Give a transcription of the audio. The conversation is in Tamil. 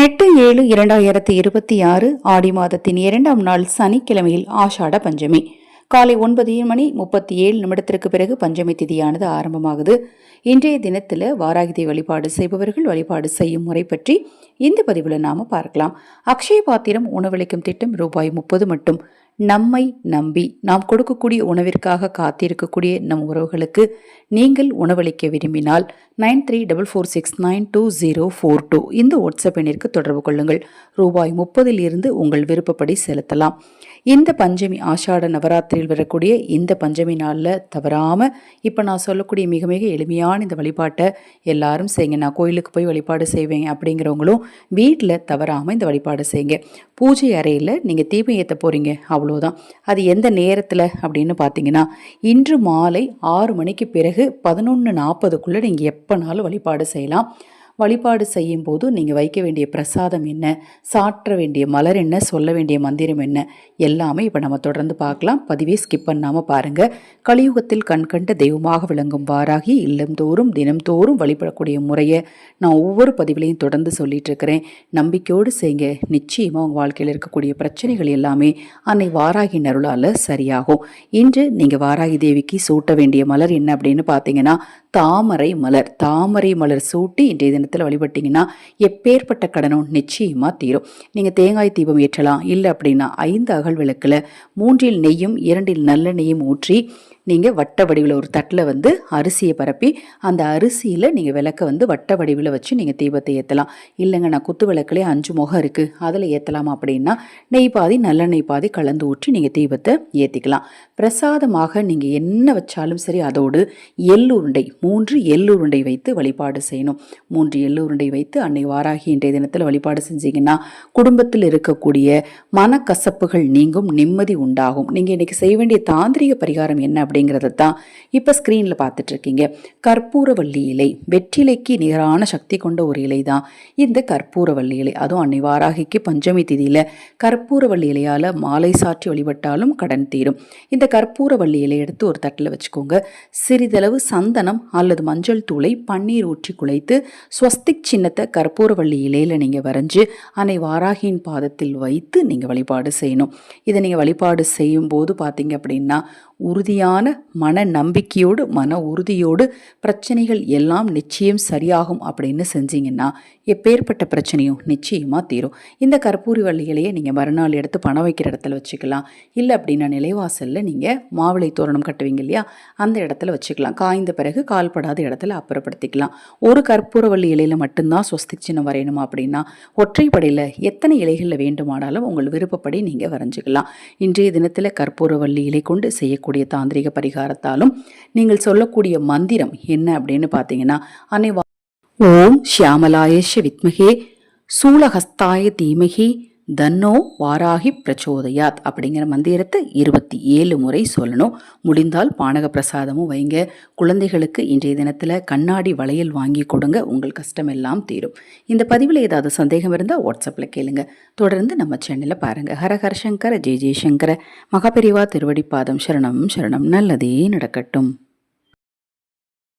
18/7/2026 ஆடி மாதத்தின் 2ஆம் நாள் சனிக்கிழமையில் ஆஷாட பஞ்சமி காலை 9:37 பிறகு பஞ்சமி திதியானது ஆரம்பமாகுது. இன்றைய தினத்தில் வாராகி வழிபாடு செய்பவர்கள் வழிபாடு செய்யும் முறை பற்றி இந்த பதிவில் நாம பார்க்கலாம். அக்ஷய பாத்திரம் உணவளிக்கும் திட்டம் ரூபாய் 30 மட்டும். நம்மை நம்பி நாம் கொடுக்கக்கூடிய உணவிற்காக காத்திருக்கக்கூடிய நம் உறவுகளுக்கு நீங்கள் உணவளிக்க விரும்பினால் 9344692042 இந்த வாட்ஸ்அப் எண்ணிற்கு தொடர்பு கொள்ளுங்கள். ரூபாய் 30 உங்கள் விருப்பப்படி செலுத்தலாம். இந்த பஞ்சமி ஆஷாட நவராத்திரியில் வரக்கூடிய இந்த பஞ்சமி நாளில் தவறாமல் இப்போ நான் சொல்லக்கூடிய மிக மிக எளிமையான இந்த வழிபாட்டை எல்லாரும் செய்யுங்க. நான் கோயிலுக்கு போய் வழிபாடு செய்வேங்க அப்படிங்கிறவங்களும் வீட்டில் தவறாமல் இந்த வழிபாடு செய்யுங்க. பூஜை அறையில் நீங்கள் தீபம் ஏற்ற போகிறீங்க, அவ்வளோதான். அது எந்த நேரத்தில் அப்படின்னு பார்த்தீங்கன்னா, இன்று மாலை 6 மணிக்கு பிறகு 11:40 நீங்கள் எப்போனாலும் வழிபாடு செய்யலாம். வழிபாடு செய்யும் போது நீங்கள் வைக்க வேண்டிய பிரசாதம் என்ன, சாற்ற வேண்டிய மலர் என்ன, சொல்ல வேண்டிய மந்திரம் என்ன, எல்லாமே இப்போ நம்ம தொடர்ந்து பார்க்கலாம். பதிவே ஸ்கிப் பண்ணாமல் பாருங்கள். கலியுகத்தில் கண்கண்ட தெய்வமாக விளங்கும் வாராகி இல்லந்தோறும் தினம்தோறும் வழிபடக்கூடிய முறையை நான் ஒவ்வொரு பதிவிலையும் தொடர்ந்து சொல்லிட்டு இருக்கிறேன். நம்பிக்கையோடு செய்யுங்க. நிச்சயமாக உங்கள் வாழ்க்கையில் இருக்கக்கூடிய பிரச்சனைகள் எல்லாமே அன்னை வாராகி அருளால் சரியாகும். இன்று நீங்கள் வாராகி தேவிக்கு சூட்ட வேண்டிய மலர் என்ன அப்படின்னு பார்த்தீங்கன்னா, தாமரை மலர். தாமரை மலர் சூட்டி இன்றைய தினத்தில் வழிபட்டீங்கன்னா எப்பேற்பட்ட கடனும் நிச்சயமாக தீரும். நீங்கள் தேங்காய் தீபம் ஏற்றலாம். இல்லை அப்படின்னா 5 அகல் விளக்கில் 3 நெய்யும் 2 நல்லெண்ணெயும் ஊற்றி நீங்கள் வட்ட வடிவில் ஒரு தட்டில் அரிசியை பரப்பி அந்த அரிசியில் நீங்கள் விளக்கை வட்ட வடிவில் வச்சு நீங்கள் தீபத்தை ஏற்றலாம். இல்லைங்க நான் குத்து விளக்குலேயே 5 முகம் இருக்குது அதில் ஏற்றலாமா அப்படின்னா நெய் பாதி நல்லெண்ணெய் பாதி கலந்து ஊற்றி நீங்கள் தீபத்தை ஏற்றிக்கலாம். பிரசாதமாக நீங்கள் என்ன வச்சாலும் சரி அதோடு எள்ளுருண்டை 3 எள்ளுருண்டை வைத்து வழிபாடு செய்யணும். 3 எள்ளுருண்டை வைத்து அன்னை வாராகி இன்றைய தினத்தில் வழிபாடு செஞ்சீங்கன்னா குடும்பத்தில் இருக்கக்கூடிய மனக்கசப்புகள் நீங்கும், நிம்மதி உண்டாகும். நீங்கள் இன்றைக்கி செய்ய வேண்டிய தாந்திரிக பரிகாரம் என்ன அப்படிங்கிறத தான் இப்போ ஸ்க்ரீனில் பார்த்துட்ருக்கீங்க. கற்பூரவள்ளி இலை. வெற்றிலைக்கு நிகரான சக்தி கொண்ட ஒரு இலை தான் இந்த கற்பூரவள்ளி இலை. அதுவும் அன்னை வாராகிக்கு பஞ்சமி திதியில் கற்பூரவள்ளி இலையால் மாலை சாற்றி வழிபட்டாலும் கடன் தீரும். இந்த கற்பூரவள்ளி இலை எடுத்து ஒரு தட்டில் வச்சுக்கோங்க. சிறிதளவு சந்தனம் அல்லது மஞ்சள் தூளை பன்னீர் ஊற்றி குழைத்து ஸ்வஸ்திக் சின்னத்தை கற்பூரவள்ளி இலையில் நீங்கள் வரைஞ்சி அன்னை வாராகியின் பாதத்தில் வைத்து நீங்கள் வழிபாடு செய்யணும். இதை நீங்கள் வழிபாடு செய்யும் போது பார்த்தீங்க அப்படின்னா உறுதியான மன நம்பிக்கையோடு மன உறுதியோடு பிரச்சனைகள் எல்லாம் நிச்சயம் சரியாகும் அப்படின்னு செஞ்சீங்கன்னா எப்பேற்பட்ட பிரச்சனையும் நிச்சயமாக தீரும். இந்த கற்பூரி வள்ளிகளையே நீங்கள் மறுநாள் எடுத்து பணம் வைக்கிற இடத்துல வச்சுக்கலாம். இல்லை அப்படின்னா நிலைவாசலில் நீங்கள் மாவிளை தோரணம் கட்டுவீங்க இல்லையா, அந்த இடத்துல வச்சுக்கலாம். காய்ந்த பிறகு கால்படாத இடத்துல அப்புறப்படுத்திக்கலாம். ஒரு கற்பூரவள்ளி இலையில் மட்டும்தான் ஸ்வஸ்திக் சின்னம் வரையணுமா அப்படின்னா ஒற்றைப்படையில் எத்தனை இலைகளில் வேண்டுமானாலும் உங்கள் விருப்பப்படி நீங்கள் வரைஞ்சிக்கலாம். இன்றைய தினத்தில் கற்பூரவள்ளி இலை கொண்டு செய்யக்கூடிய தாந்திரிக பரிகாரத்தாலும் நீங்கள் சொல்லக்கூடிய மந்திரம் என்ன அப்படின்னு பார்த்தீங்கன்னா, அன்னை ஓம் ஷியாமலாயேஷ வித்மகே சூலஹஸ்தாய தீமகி தன்னோ வாராகி பிரச்சோதயாத் அப்படிங்கிற மந்திரத்தை 27 முறை சொல்லணும். முடிந்தால் பானக பிரசாதமும் வைங்க. குழந்தைகளுக்கு இன்றைய தினத்தில் கண்ணாடி வளையல் வாங்கி கொடுங்க. உங்கள் கஷ்டம் எல்லாம் தீரும். இந்த பதிவில் ஏதாவது சந்தேகம் இருந்தால் வாட்ஸ்அப்பில் கேளுங்க. தொடர்ந்து நம்ம சேனலில் பாருங்கள். ஹரஹர சங்கர ஜெய ஜெயசங்கர மகாபெரிவா திருவடிப்பாதம் சரணம் சரணம். நல்லதே நடக்கட்டும்.